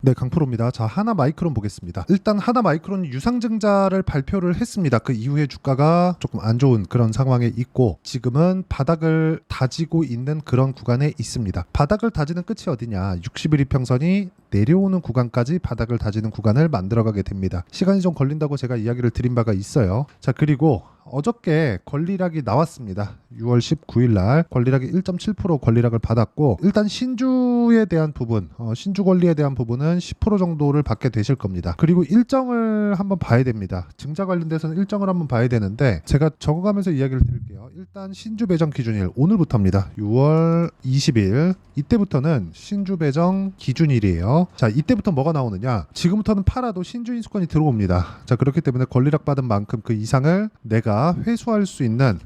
네, 강프로입니다. 자, 하나마이크론 보겠습니다. 일단 하나마이크론 유상증자를 발표를 했습니다. 그 이후에 주가가 조금 안 좋은 그런 상황에 있고 지금은 바닥을 다지고 있는 그런 구간에 있습니다. 바닥을 다지는 끝이 어디냐? 60일 이평선이 내려오는 구간까지 바닥을 다지는 구간을 만들어가게 됩니다. 시간이 좀 걸린다고 제가 이야기를 드린 바가 있어요. 자, 그리고 어저께 권리락이 나왔습니다. 6월 19일 날 권리락이 1.7% 권리락을 받았고 일단 신주에 대한 부분, 신주 권리에 대한 부분은 10% 정도를 받게 되실 겁니다. 그리고 일정을 한번 봐야 됩니다. 증자 관련돼서는 일정을 한번 봐야 되는데 제가 적어가면서 이야기를 드릴게요. 일단 신주 배정 기준일 오늘부터입니다. 6월 20일 이때부터는 신주 배정 기준일이에요. 자, 이때부터 뭐가 나오느냐? 지금부터는 팔아도 신주 인수권이 들어옵니다. 자, 그렇기 때문에 권리락 받은 만큼 그 이상을 내가 회수할 수 있는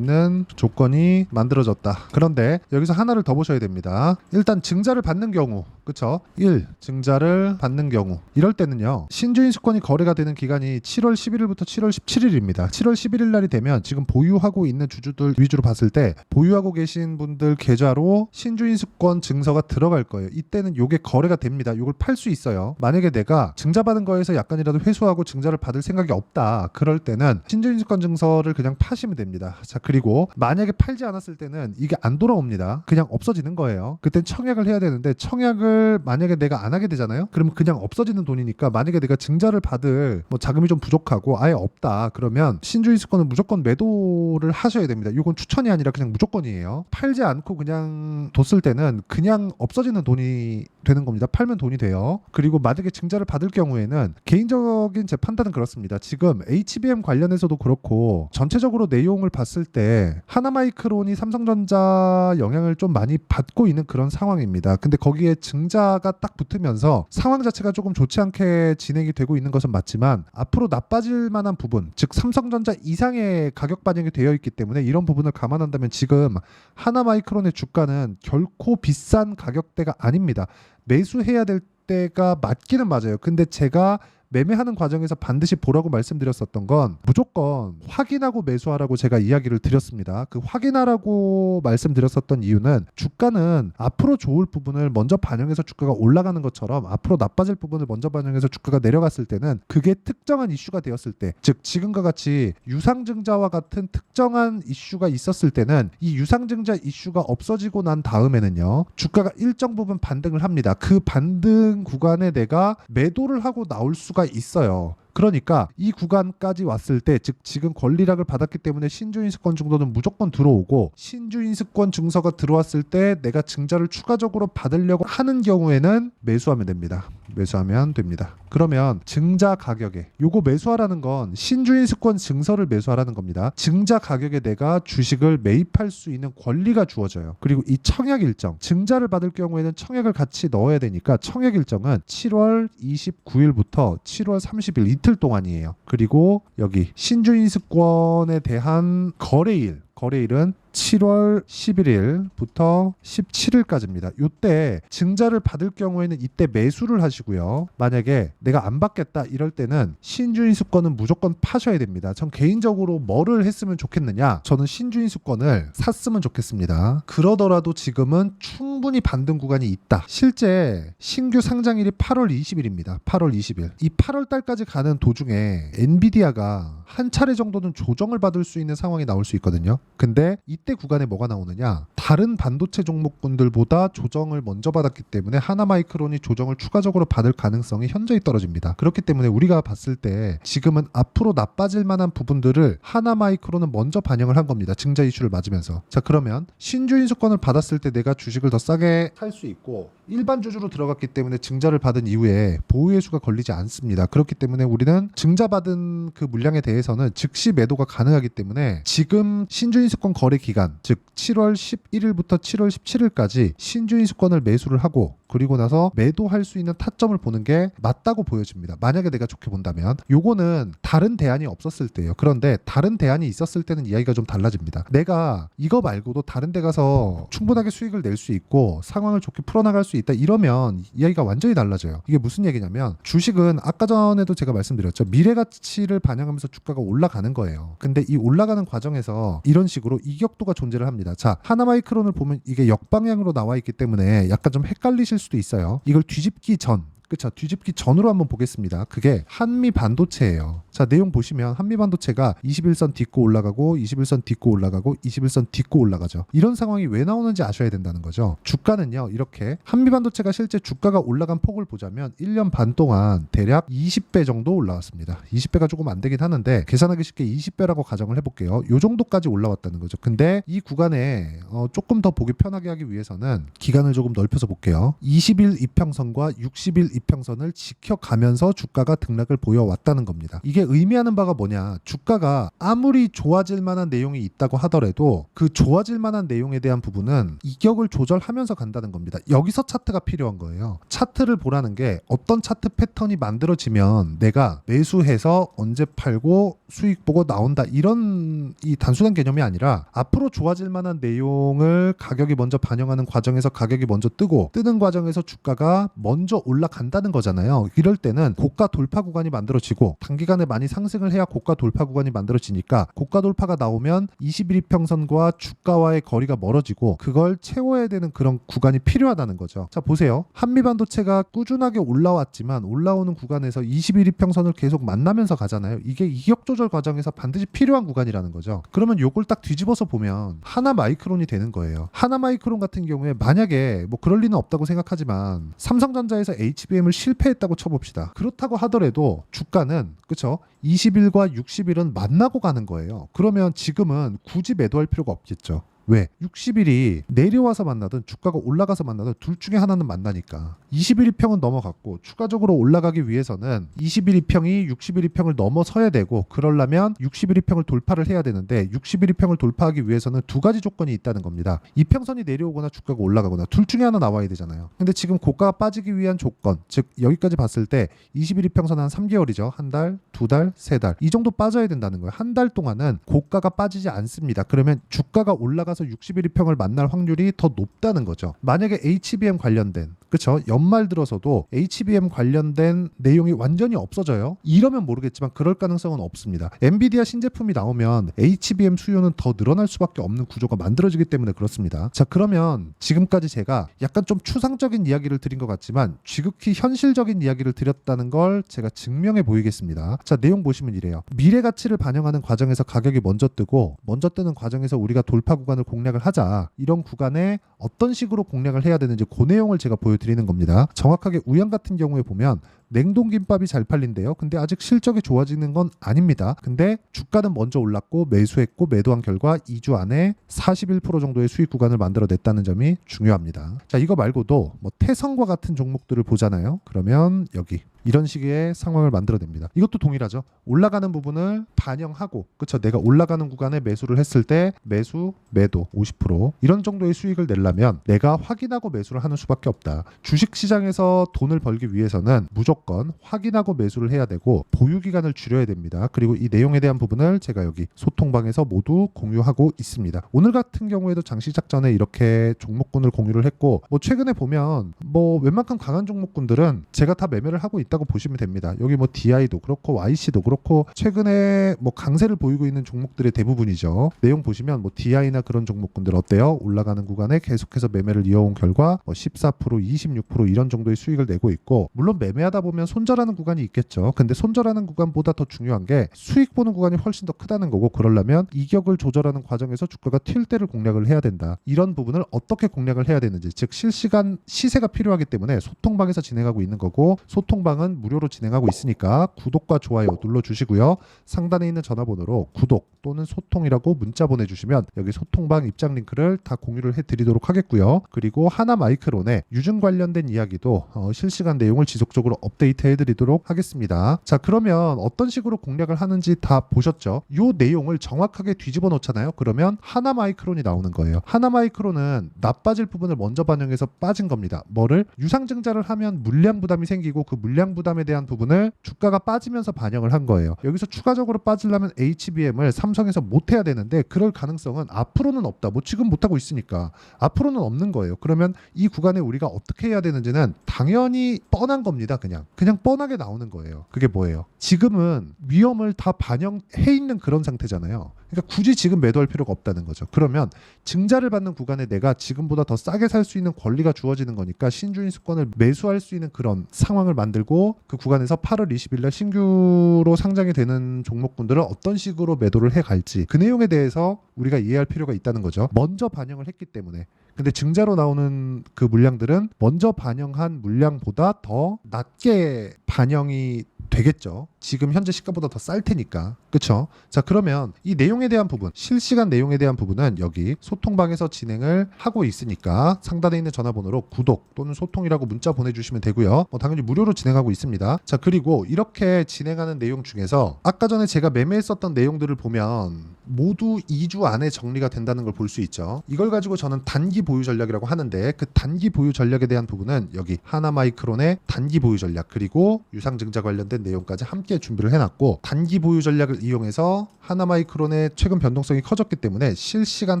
조건이 만들어졌다. 그런데 여기서 하나를 더 보셔야 됩니다. 일단 증자를 받는 경우, 그쵸? 1. 증자를 받는 경우 이럴 때는요, 신주인수권이 거래가 되는 기간이 7월 11일부터 7월 17일입니다. 7월 11일 날이 되면 지금 보유하고 있는 주주들 위주로 봤을 때 보유하고 계신 분들 계좌로 신주인수권 증서가 들어갈 거예요. 이때는 요게 거래가 됩니다. 요걸 팔 수 있어요. 만약에 내가 증자받은 거에서 약간이라도 회수하고 증자를 받을 생각이 없다, 그럴 때는 신주인수권 증서를 그냥 파시면 됩니다. 자, 그리고 만약에 팔지 않았을 때는 이게 안 돌아옵니다. 그냥 없어지는 거예요. 그땐 청약을 해야 되는데 청약을 만약에 내가 안 하게 되잖아요. 그러면 그냥 없어지는 돈이니까 만약에 내가 증자를 받을 자금이 좀 부족하고 아예 없다, 그러면 신주인수권은 무조건 매도를 하셔야 됩니다. 이건 추천이 아니라 그냥 무조건이에요. 팔지 않고 그냥 뒀을 때는 그냥 없어지는 돈이 되는 겁니다. 팔면 돈이 돼요. 그리고 만약에 증자를 받을 경우에는 개인적인 제 판단은 그렇습니다. 지금 HBM 관련해서도 그렇고 전체적으로 내용을 봤을 때 하나마이크론이 삼성전자 영향을 좀 많이 받고 있는 그런 상황입니다. 근데 거기에 증자가 딱 붙으면서 상황 자체가 조금 좋지 않게 진행이 되고 있는 것은 맞지만 앞으로 나빠질 만한 부분, 즉 삼성전자 이상의 가격 반영이 되어 있기 때문에 이런 부분을 감안한다면 지금 하나마이크론의 주가는 결코 비싼 가격대가 아닙니다. 매수해야 될 때가 맞기는 맞아요. 근데 제가 매매하는 과정에서 반드시 보라고 말씀드렸었던 건 무조건 확인하고 매수하라고 제가 이야기를 드렸습니다. 그 확인하라고 말씀드렸었던 이유는 주가는 앞으로 좋을 부분을 먼저 반영해서 주가가 올라가는 것처럼 앞으로 나빠질 부분을 먼저 반영해서 주가가 내려갔을 때는 그게 특정한 이슈가 되었을 때, 즉 지금과 같이 유상증자와 같은 특정한 이슈가 있었을 때는 이 유상증자 이슈가 없어지고 난 다음에는요, 주가가 일정 부분 반등을 합니다. 그 반등 구간에 내가 매도를 하고 나올 수가 있어요. 그러니까 이 구간까지 왔을 때, 즉 지금 권리락을 받았기 때문에 신주인수권 정도는 무조건 들어오고 신주인수권 증서가 들어왔을 때 내가 증자를 추가적으로 받으려고 하는 경우에는 매수하면 됩니다. 매수하면 됩니다. 그러면 증자 가격에 요거 매수하라는 건 신주인수권 증서를 매수하라는 겁니다. 증자 가격에 내가 주식을 매입할 수 있는 권리가 주어져요. 그리고 이 청약 일정, 증자를 받을 경우에는 청약을 같이 넣어야 되니까 청약 일정은 7월 29일부터 7월 30일 이틀 동안이에요. 그리고 여기 신주인수권에 대한 거래일은 7월 11일부터 17일까지입니다. 이때 증자를 받을 경우에는 이때 매수를 하시고요. 만약에 내가 안 받겠다 이럴 때는 신주인수권은 무조건 파셔야 됩니다. 전 개인적으로 뭐를 했으면 좋겠느냐? 저는 신주인수권을 샀으면 좋겠습니다. 그러더라도 지금은 충분히 반등 구간이 있다. 실제 신규 상장일이 8월 20일입니다. 8월 20일. 이 8월 달까지 가는 도중에 엔비디아가 한 차례 정도는 조정을 받을 수 있는 상황이 나올 수 있거든요. 근데 이때 구간에 뭐가 나오느냐? 다른 반도체 종목군들보다 조정을 먼저 받았기 때문에 하나마이크론이 조정을 추가적으로 받을 가능성이 현저히 떨어집니다. 그렇기 때문에 우리가 봤을 때 지금은 앞으로 나빠질 만한 부분들을 하나마이크론은 먼저 반영을 한 겁니다. 증자 이슈를 맞으면서. 자, 그러면 신주인수권을 받았을 때 내가 주식을 더 싸게 살 수 있고 일반 주주로 들어갔기 때문에 증자를 받은 이후에 보유회수가 걸리지 않습니다. 그렇기 때문에 우리는 증자받은 그 물량에 대해서는 즉시 매도가 가능하기 때문에 지금 신주인수권 거래 기간, 즉 7월 11일부터 7월 17일까지 신주인수권을 매수를 하고 그리고 나서 매도할 수 있는 타점을 보는 게 맞다고 보여집니다. 만약에 내가 좋게 본다면. 요거는 다른 대안이 없었을 때예요. 그런데 다른 대안이 있었을 때는 이야기가 좀 달라집니다. 내가 이거 말고도 다른 데 가서 충분하게 수익을 낼 수 있고 상황을 좋게 풀어나갈 수 있다 이러면 이야기가 완전히 달라져요. 이게 무슨 얘기냐면 주식은 아까 전에도 제가 말씀드렸죠. 미래가치를 반영하면서 주가가 올라가는 거예요. 근데 이 올라가는 과정에서 이런 식으로 이격도가 존재를 합니다. 자, 하나마이크론을 보면 이게 역방향으로 나와 있기 때문에 약간 좀 헷갈리실 수도 있어요. 이걸 뒤집기 전, 그쵸, 뒤집기 전으로 한번 보겠습니다. 그게 한미반도체예요. 자, 내용 보시면 한미반도체가 21선 딛고 올라가고 21선 딛고 올라가고 21선 딛고 올라가죠. 이런 상황이 왜 나오는지 아셔야 된다는 거죠. 주가는요, 이렇게 한미반도체가 실제 주가가 올라간 폭을 보자면 1년 반 동안 대략 20배 정도 올라왔습니다. 20배가 조금 안 되긴 하는데 계산하기 쉽게 20배라고 가정을 해볼게요. 요 정도까지 올라왔다는 거죠. 근데 이 구간에 조금 더 보기 편하게 하기 위해서는 기간을 조금 넓혀서 볼게요. 20일 이평선과 60일 이평선을 지켜가면서 주가가 등락을 보여왔다는 겁니다. 이게 의미하는 바가 뭐냐, 주가가 아무리 좋아질 만한 내용이 있다고 하더라도 그 좋아질 만한 내용에 대한 부분은 이격을 조절하면서 간다는 겁니다. 여기서 차트가 필요한 거예요. 차트를 보라는 게 어떤 차트 패턴이 만들어지면 내가 매수해서 언제 팔고 수익 보고 나온다, 이런 이 단순한 개념이 아니라 앞으로 좋아질 만한 내용을 가격이 먼저 반영하는 과정에서 가격이 먼저 뜨고 뜨는 과정에서 주가가 먼저 올라간다는 거잖아요. 이럴 때는 고가 돌파 구간이 만들어지고 단기간에 많이 상승을 해야 고가 돌파 구간이 만들어지니까 고가 돌파가 나오면 21이평선과 주가와의 거리가 멀어지고 그걸 채워야 되는 그런 구간이 필요하다는 거죠. 자, 보세요. 한미반도체가 꾸준하게 올라왔지만 올라오는 구간에서 21이평선을 계속 만나면서 가잖아요. 이게 이격 조절 과정에서 반드시 필요한 구간이라는 거죠. 그러면 요걸 딱 뒤집어서 보면 하나마이크론이 되는 거예요. 하나마이크론 같은 경우에 만약에 뭐 그럴 리는 없다고 생각하지만 삼성전자에서 HBM을 실패했다고 쳐봅시다. 그렇다고 하더라도 주가는, 그쵸, 20일과 60일은 만나고 가는 거예요. 그러면 지금은 굳이 매도할 필요가 없겠죠. 왜? 60일이 내려와서 만나든 주가가 올라가서 만나든 둘 중에 하나는 만나니까. 21이평은 넘어갔고 추가적으로 올라가기 위해서는 21이평이 61이평을 넘어서야 되고, 그러려면 61이평을 돌파를 해야 되는데 61이평을 돌파하기 위해서는 두 가지 조건이 있다는 겁니다. 이평선이 내려오거나 주가가 올라가거나 둘 중에 하나 나와야 되잖아요. 근데 지금 고가가 빠지기 위한 조건, 즉 여기까지 봤을 때 21이평선 한 3개월이죠. 한 달, 두 달, 세 달 이 정도 빠져야 된다는 거예요. 한 달 동안은 고가가 빠지지 않습니다. 그러면 주가가 올라가서 61이평을 만날 확률이 더 높다는 거죠. 만약에 HBM 관련된, 그쵸, 연말 들어서도 HBM 관련된 내용이 완전히 없어져요. 이러면 모르겠지만 그럴 가능성은 없습니다. 엔비디아 신제품이 나오면 HBM 수요는 더 늘어날 수밖에 없는 구조가 만들어지기 때문에 그렇습니다. 자, 그러면 지금까지 제가 약간 좀 추상적인 이야기를 드린 것 같지만 지극히 현실적인 이야기를 드렸다는 걸 제가 증명해 보이겠습니다. 자, 내용 보시면 이래요. 미래 가치를 반영하는 과정에서 가격이 먼저 뜨고 먼저 뜨는 과정에서 우리가 돌파 구간을 공략을 하자. 이런 구간에 어떤 식으로 공략을 해야 되는지 그 내용을 제가 보여드리는 겁니다. 정확하게 우양 같은 경우에 보면 냉동김밥이 잘 팔린대요. 근데 아직 실적이 좋아지는 건 아닙니다. 근데 주가는 먼저 올랐고 매수했고 매도한 결과 2주 안에 41% 정도의 수익 구간을 만들어냈다는 점이 중요합니다. 자, 이거 말고도 뭐 태성과 같은 종목들을 보잖아요. 그러면 여기 이런 식의 상황을 만들어냅니다. 이것도 동일하죠. 올라가는 부분을 반영하고, 그쵸, 내가 올라가는 구간에 매수를 했을 때 매수, 매도 50% 이런 정도의 수익을 내려면 내가 확인하고 매수를 하는 수밖에 없다. 주식시장에서 돈을 벌기 위해서는 무조건 확인하고 매수를 해야 되고 보유기간을 줄여야 됩니다. 그리고 이 내용에 대한 부분을 제가 여기 소통방에서 모두 공유하고 있습니다. 오늘 같은 경우에도 장시작 전에 이렇게 종목군을 공유를 했고, 뭐 최근에 보면 뭐 웬만큼 강한 종목군들은 제가 다 매매를 하고 있다고 보시면 됩니다. 여기 뭐 DI도 그렇고 YC도 그렇고 최근에 뭐 강세를 보이고 있는 종목들의 대부분이죠. 내용 보시면 뭐 DI나 그런 종목군들 어때요? 올라가는 구간에 계속해서 매매를 이어온 결과 뭐 14%, 26% 이런 정도의 수익을 내고 있고, 물론 매매하다 보면 손절하는 구간이 있겠죠. 근데 손절하는 구간보다 더 중요한 게 수익 보는 구간이 훨씬 더 크다는 거고, 그러려면 이격을 조절하는 과정에서 주가가 튈 때를 공략을 해야 된다. 이런 부분을 어떻게 공략을 해야 되는지, 즉 실시간 시세가 필요하기 때문에 소통방에서 진행하고 있는 거고, 소통방은 무료로 진행하고 있으니까 구독과 좋아요 눌러주시고요. 상단에 있는 전화번호로 구독 또는 소통이라고 문자 보내주시면 여기 소통방 입장 링크를 다 공유를 해드리도록 하겠고요. 그리고 하나마이크론의 유증 관련된 이야기도 실시간 내용을 지속적으로 업데이트 해드리도록 하겠습니다. 자, 그러면 어떤 식으로 공략을 하는지 다 보셨죠? 이 내용을 정확하게 뒤집어 놓잖아요. 그러면 하나마이크론이 나오는 거예요. 하나마이크론은 나빠질 부분을 먼저 반영해서 빠진 겁니다. 뭐를? 유상증자를 하면 물량 부담이 생기고 그 물량 부담에 대한 부분을 주가가 빠지면서 반영을 한 거예요. 여기서 추가적으로 빠지려면 HBM을 삼성에서 못 해야 되는데 그럴 가능성은 앞으로는 없다. 뭐 지금 못 하고 있으니까 앞으로는 없는 거예요. 그러면 이 구간에 우리가 어떻게 해야 되는지는 당연히 뻔한 겁니다. 그냥 뻔하게 나오는 거예요. 그게 뭐예요? 지금은 위험을 다 반영해 있는 그런 상태잖아요. 그러니까 굳이 지금 매도할 필요가 없다는 거죠. 그러면 증자를 받는 구간에 내가 지금보다 더 싸게 살 수 있는 권리가 주어지는 거니까 신주인수권을 매수할 수 있는 그런 상황을 만들고 그 구간에서 8월 20일 날 신규로 상장이 되는 종목군들은 어떤 식으로 매도를 해갈지 그 내용에 대해서 우리가 이해할 필요가 있다는 거죠. 먼저 반영을 했기 때문에. 근데 증자로 나오는 그 물량들은 먼저 반영한 물량보다 더 낮게 반영이 되겠죠. 지금 현재 시가보다 더 쌀 테니까. 그쵸? 자, 그러면 이 내용에 대한 부분, 실시간 내용에 대한 부분은 여기 소통방에서 진행을 하고 있으니까 상단에 있는 전화번호로 구독 또는 소통이라고 문자 보내주시면 되고요. 당연히 무료로 진행하고 있습니다. 자, 그리고 이렇게 진행하는 내용 중에서 아까 전에 제가 매매했었던 내용들을 보면 모두 2주 안에 정리가 된다는 걸 볼 수 있죠. 이걸 가지고 저는 단기 보유 전략이라고 하는데 그 단기 보유 전략에 대한 부분은 여기 하나마이크론의 단기 보유 전략 그리고 유상증자 관련된 내용까지 함께 준비를 해놨고 단기 보유 전략을 이용해서 하나마이크론의 최근 변동성이 커졌기 때문에 실시간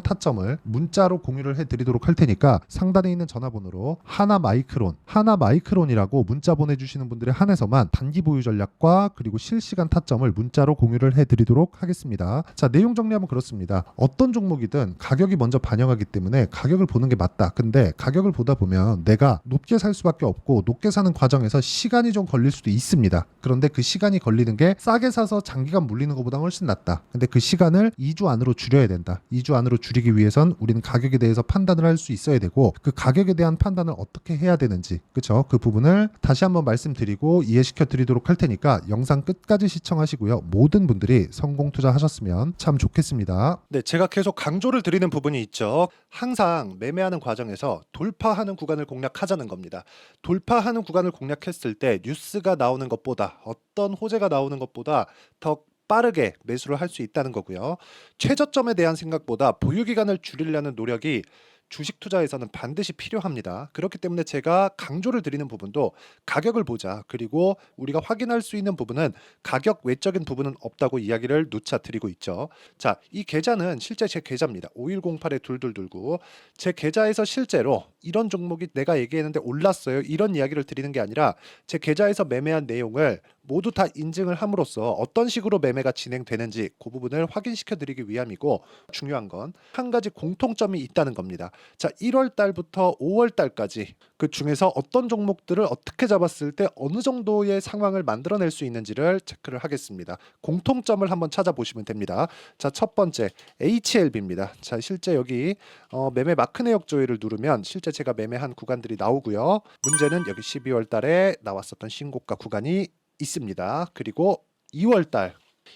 타점을 문자로 공유를 해드리도록 할 테니까 상단에 있는 전화번호로 하나마이크론이라고 문자 보내주시는 분들에 한해서만 단기 보유 전략과 그리고 실시간 타점을 문자로 공유를 해드리도록 하겠습니다. 자, 내용 정리하면 그렇습니다. 어떤 종목이든 가격이 먼저 반영하기 때문에 가격을 보는 게 맞다. 근데 가격을 보다 보면 내가 높게 살 수밖에 없고 높게 사는 과정에서 시간이 좀 걸릴 수도 있습니다. 그런데 그 시간이 걸리는 게 싸게 사서 장기간 물리는 것보다 훨씬 낫다. 근데 그 시간을 2주 안으로 줄여야 된다. 2주 안으로 줄이기 위해선 우리는 가격에 대해서 판단을 할 수 있어야 되고 그 가격에 대한 판단을 어떻게 해야 되는지 그쵸? 그 부분을 다시 한번 말씀드리고 이해시켜 드리도록 할 테니까 영상 끝까지 시청하시고요. 모든 분들이 성공 투자하셨으면 참 좋겠습니다. 네, 제가 계속 강조를 드리는 부분이 있죠. 항상 매매하는 과정에서 돌파하는 구간을 공략하자는 겁니다. 돌파하는 구간을 공략했을 때 뉴스가 나오는 것보다 어떤 호재가 나오는 것보다 더 빠르게 매수를 할 수 있다는 거고요. 최저점에 대한 생각보다 보유 기간을 줄이려는 노력이 주식 투자에서는 반드시 필요합니다. 그렇기 때문에 제가 강조를 드리는 부분도 가격을 보자. 그리고 우리가 확인할 수 있는 부분은 가격 외적인 부분은 없다고 이야기를 누차 드리고 있죠. 자, 이 계좌는 실제 제 계좌입니다. 5108-2229. 제 계좌에서 실제로 이런 종목이 내가 얘기했는데 올랐어요. 이런 이야기를 드리는 게 아니라 제 계좌에서 매매한 내용을 모두 다 인증을 함으로써 어떤 식으로 매매가 진행되는지 그 부분을 확인시켜 드리기 위함이고 중요한 건 한 가지 공통점이 있다는 겁니다. 자, 1월 달부터 5월 달까지 그 중에서 어떤 종목들을 어떻게 잡았을 때 어느 정도의 상황을 만들어낼 수 있는지를 체크를 하겠습니다. 공통점을 한번 찾아보시면 됩니다. 자, 첫 번째 HLB입니다. 자, 실제 여기 매매 마크 내역 조회를 누르면 실제 제가 매매한 구간들이 나오고요. 문제는 여기 12월 달에 나왔었던 신고가 구간이 있습니다. 그리고 2월 달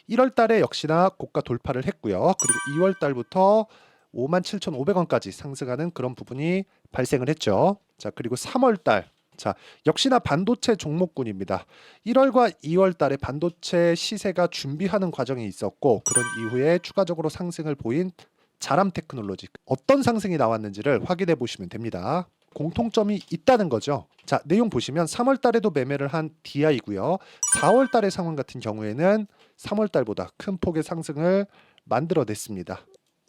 1월 달에 역시나 고가 돌파를 했고요. 그리고 2월 달부터 57,500원까지 상승하는 그런 부분이 발생을 했죠. 자, 그리고 3월 달. 자, 역시나 반도체 종목군입니다. 1월과 2월 달에 반도체 시세가 준비하는 과정이 있었고 그런 이후에 추가적으로 상승을 보인 자람 테크놀로지 어떤 상승이 나왔는지를 확인해 보시면 됩니다. 공통점이 있다는 거죠. 자, 내용 보시면 3월 달에도 매매를 한 DI고요. 4월 달의 상황 같은 경우에는 3월 달보다 큰 폭의 상승을 만들어냈습니다.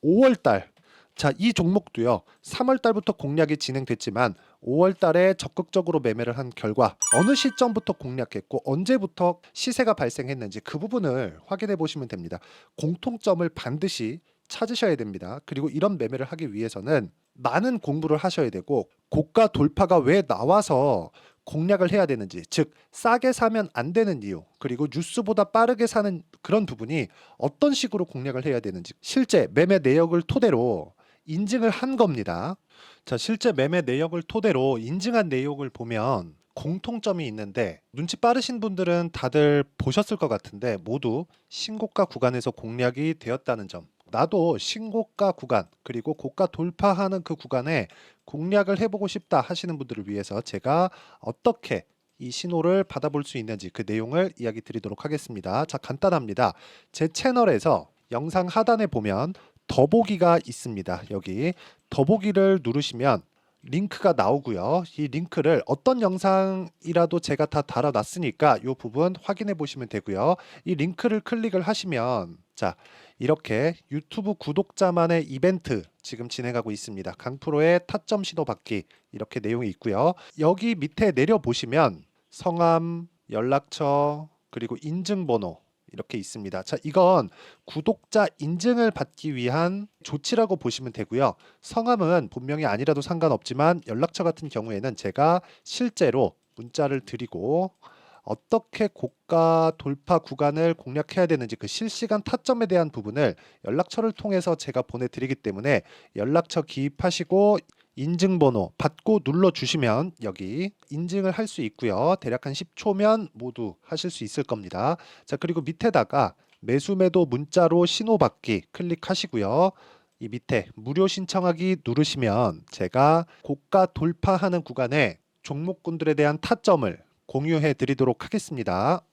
5월 달. 자, 이 종목도요. 3월 달부터 공략이 진행됐지만 5월 달에 적극적으로 매매를 한 결과 어느 시점부터 공략했고 언제부터 시세가 발생했는지 그 부분을 확인해 보시면 됩니다. 공통점을 반드시 찾으셔야 됩니다. 그리고 이런 매매를 하기 위해서는 많은 공부를 하셔야 되고 고가 돌파가 왜 나와서 공략을 해야 되는지, 즉 싸게 사면 안 되는 이유, 그리고 뉴스보다 빠르게 사는 그런 부분이 어떤 식으로 공략을 해야 되는지 실제 매매 내역을 토대로 인증을 한 겁니다. 자, 실제 매매 내역을 토대로 인증한 내용을 보면 공통점이 있는데 눈치 빠르신 분들은 다들 보셨을 것 같은데 모두 신고가 구간에서 공략이 되었다는 점. 나도 신고가 구간 그리고 고가 돌파하는 그 구간에 공략을 해보고 싶다 하시는 분들을 위해서 제가 어떻게 이 신호를 받아볼 수 있는지 그 내용을 이야기 드리도록 하겠습니다. 자, 간단합니다. 제 채널에서 영상 하단에 보면 더보기가 있습니다. 여기 더보기를 누르시면 링크가 나오고요. 이 링크를 어떤 영상이라도 제가 다 달아놨으니까 이 부분 확인해 보시면 되고요. 이 링크를 클릭을 하시면 자, 이렇게 유튜브 구독자만의 이벤트 지금 진행하고 있습니다. 강프로의 타점 신호 받기 이렇게 내용이 있고요. 여기 밑에 내려보시면 성함, 연락처, 그리고 인증번호 이렇게 있습니다. 자, 이건 구독자 인증을 받기 위한 조치라고 보시면 되고요. 성함은 본명이 아니라도 상관없지만 연락처 같은 경우에는 제가 실제로 문자를 드리고 어떻게 고가 돌파 구간을 공략해야 되는지 그 실시간 타점에 대한 부분을 연락처를 통해서 제가 보내드리기 때문에 연락처 기입하시고 인증번호 받고 눌러주시면 여기 인증을 할 수 있고요. 대략 한 10초면 모두 하실 수 있을 겁니다. 자, 그리고 밑에다가 매수 매도 문자로 신호받기 클릭하시고요. 이 밑에 무료 신청하기 누르시면 제가 고가 돌파하는 구간에 종목군들에 대한 타점을 공유해 드리도록 하겠습니다.